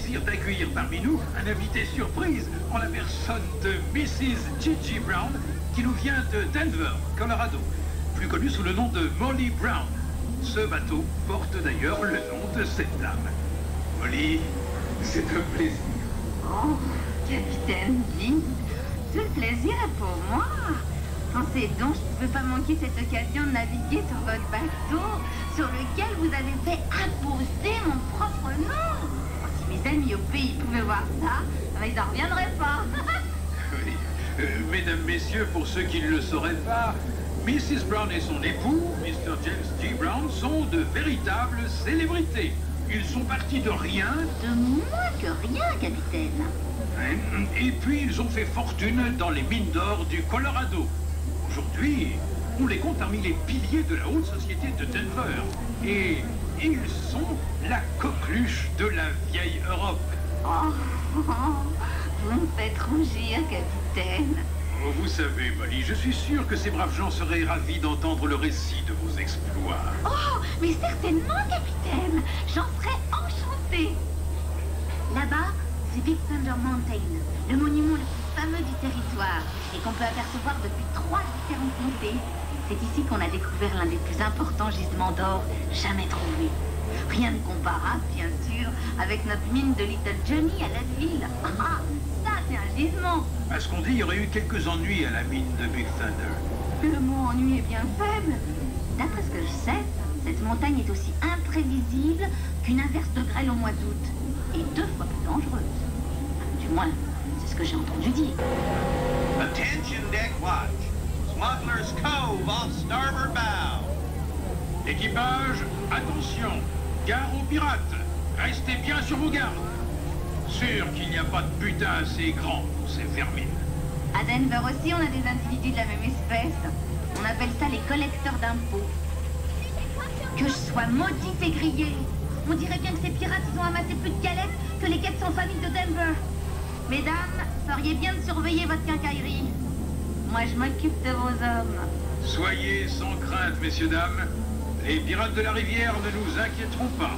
plaisir d'accueillir parmi nous un invité surprise en la personne de Mrs. Gigi Brown, qui nous vient de Denver, Colorado, plus connue sous le nom de Molly Brown. Ce bateau porte d'ailleurs le nom de cette dame. Molly, c'est un plaisir. Oh, capitaine Dean, tout le plaisir est pour moi. Pensez donc, je ne peux pas manquer cette occasion de naviguer sur votre bateau, sur lequel vous avez fait apposer mon propre nom. Si mes amis au pays pouvaient voir ça, ils n'en reviendraient pas. Oui. Mesdames, messieurs, pour ceux qui ne le sauraient pas, Mrs. Brown et son époux, Mr. James G. Brown, sont de véritables célébrités. Ils sont partis de rien. De moins que rien, capitaine. Et puis, ils ont fait fortune dans les mines d'or du Colorado. Aujourd'hui, on les compte parmi les piliers de la haute société de Denver. Et ils sont la coqueluche de la vieille Europe. Oh, vous me faites rougir, capitaine. Oh, vous savez, Molly, je suis sûr que ces braves gens seraient ravis d'entendre le récit de vos exploits. Oh, mais certainement, capitaine. J'en serais enchantée. Là-bas, c'est Big Thunder Mountain, le monument le plus fameux du territoire et qu'on peut apercevoir depuis 3 différentes montées. C'est ici qu'on a découvert l'un des plus importants gisements d'or jamais trouvés. Rien de comparable, bien sûr, avec notre mine de Little Johnny à la ville. Ah, ça, c'est un gisement. À ce qu'on dit, il y aurait eu quelques ennuis à la mine de Big Thunder. Le mot ennui est bien faible. D'après ce que je sais, cette montagne est aussi imprévisible qu'une averse de grêle au mois d'août. Et 2 fois plus dangereuse. Du moins, c'est ce que j'ai entendu dire. Attention deck watch. Smuggler's Cove off starboard bow. Équipage, attention, gare aux pirates. Restez bien sur vos gardes. Sûr qu'il n'y a pas de butin assez grand pour ces vermines. À Denver aussi, on a des individus de la même espèce. On appelle ça les collecteurs d'impôts. Que je sois maudite et grillée. On dirait bien que ces pirates, ils ont amassé plus de galettes que les quêtes sans famille de Denver. Mesdames, feriez bien de surveiller votre quincaillerie. Moi, je m'occupe de vos hommes. Soyez sans crainte, messieurs, dames. Les pirates de la rivière ne nous inquiéteront pas.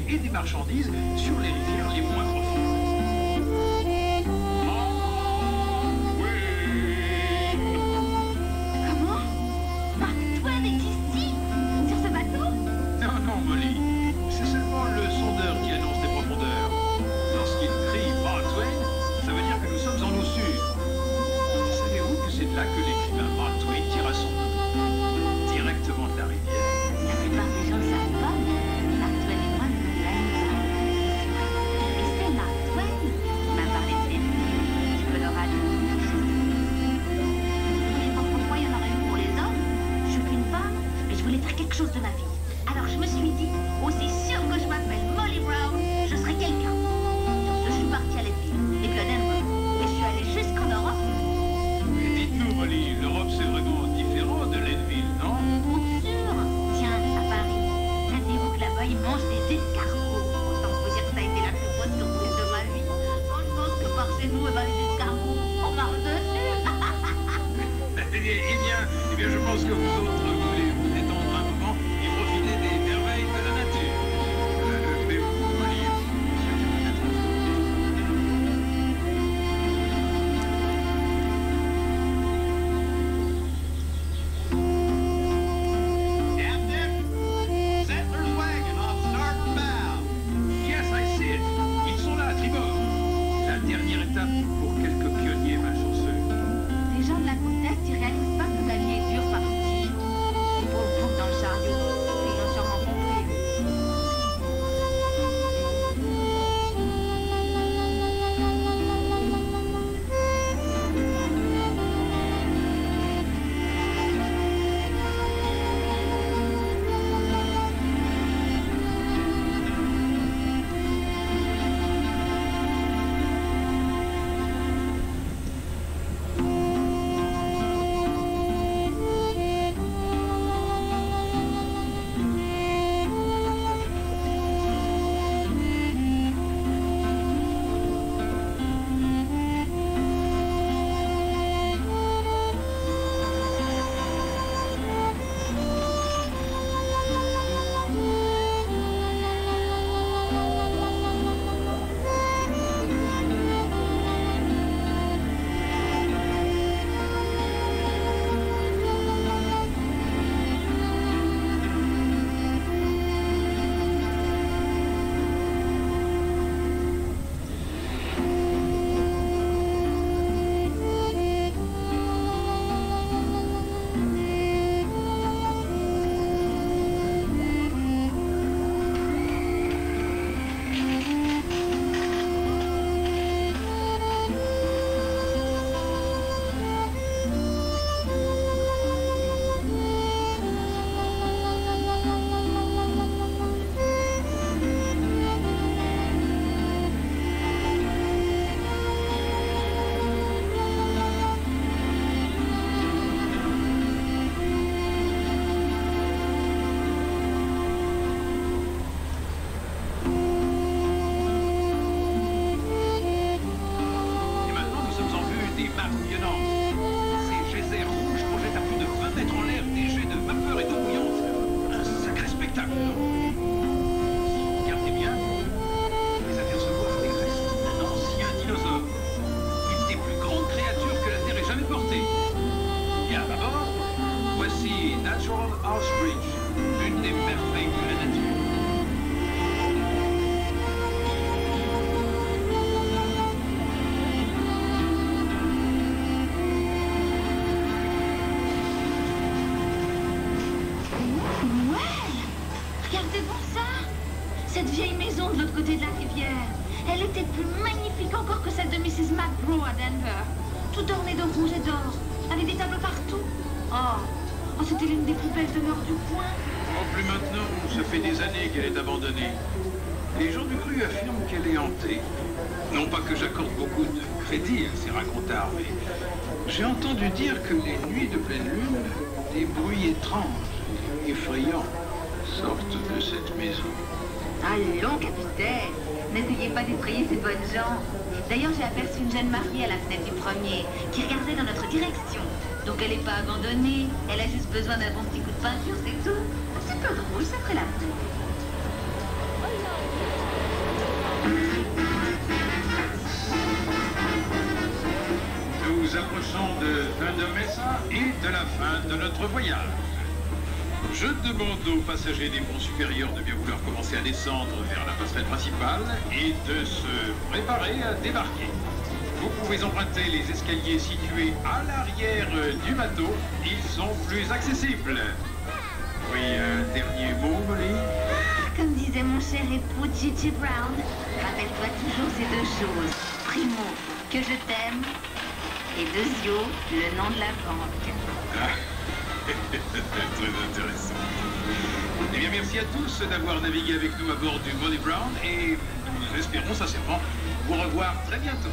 Et des marchandises sur les rivières les moins profondes. Comment? Mark Twain est ici? Sur ce bateau? Non, non, Molly. C'est seulement le sondeur qui annonce des profondeurs. Lorsqu'il crie Mark Twain, ça veut dire que nous sommes en eau sûre. Savez-vous que c'est de là que l'écrivain il mange des escargots. Autant vous dire que ça a été la plus bonne surprise de ma vie. Quand je pense que par chez nous, les escargots, on marche dessus. Eh bien, je pense que vous autres voulez vous détendre un moment et profiter des merveilles de la nature. Mais vous, Molly, vous souhaitez peut-être autre Captain, Settler's wagon off starboard bow. Yes, I see it. Ils sont là, à tribord. La dernière étape pour quelques pionniers malchanceux. Les gens de la Côte-Est, ils réalisent pas que la vie est dure par petits jours. Les pauvres boucs dans le chariot, ils l'ont sûrement compris. Et maintenant, nous sommes en vue des marques violentes. Ces geysers rouges projettent à plus de 20 mètres en l'air des jets de vapeur et d'eau bouillante. Un sacré spectacle, non? Si vous regardez bien, vous allez apercevoir les restes d'un ancien dinosaure. Une des plus grandes créatures que la Terre ait jamais portée. Et à bord, voici Natural House Bridge, une des merveilles de la nature. Ouais! Regardez-vous ça! Cette vieille maison de l'autre côté de la rivière, elle était plus magnifique encore que celle de Mrs. McGraw à Denver. Tout orné de rouge et d'or, avec des tableaux partout. Oh, c'était l'une des plus belles demeures du coin. Oh, plus maintenant, ça fait des années qu'elle est abandonnée. Les gens du cru affirment qu'elle est hantée. Non pas que j'accorde beaucoup de crédit à ces racontards, mais j'ai entendu dire que les nuits de pleine lune, des bruits étranges et effrayants sortent de cette maison. Allons, capitaine, n'essayez pas d'effrayer ces bonnes gens. D'ailleurs, j'ai aperçu une jeune mariée à la fenêtre du premier, qui regardait dans notre direction. Donc elle n'est pas abandonnée, elle a juste besoin d'un bon petit coup de peinture, c'est tout. Un petit peu de rouge, ça ferait la peau. Nous approchons de Thunder Mesa et de la fin de notre voyage. Je demande aux passagers des ponts supérieurs de bien vouloir commencer à descendre vers la passerelle principale et de se préparer à débarquer. Vous pouvez emprunter les escaliers situés à l'arrière du bateau. Ils sont plus accessibles. Oui, un dernier mot, Molly? Comme disait mon cher époux Gigi Brown, rappelle-toi toujours ces deux choses. Primo, que je t'aime. Et deuxio, le nom de la banque. Ah, très intéressant. Eh bien, merci à tous d'avoir navigué avec nous à bord du Molly Brown et nous espérons sincèrement vous revoir très bientôt.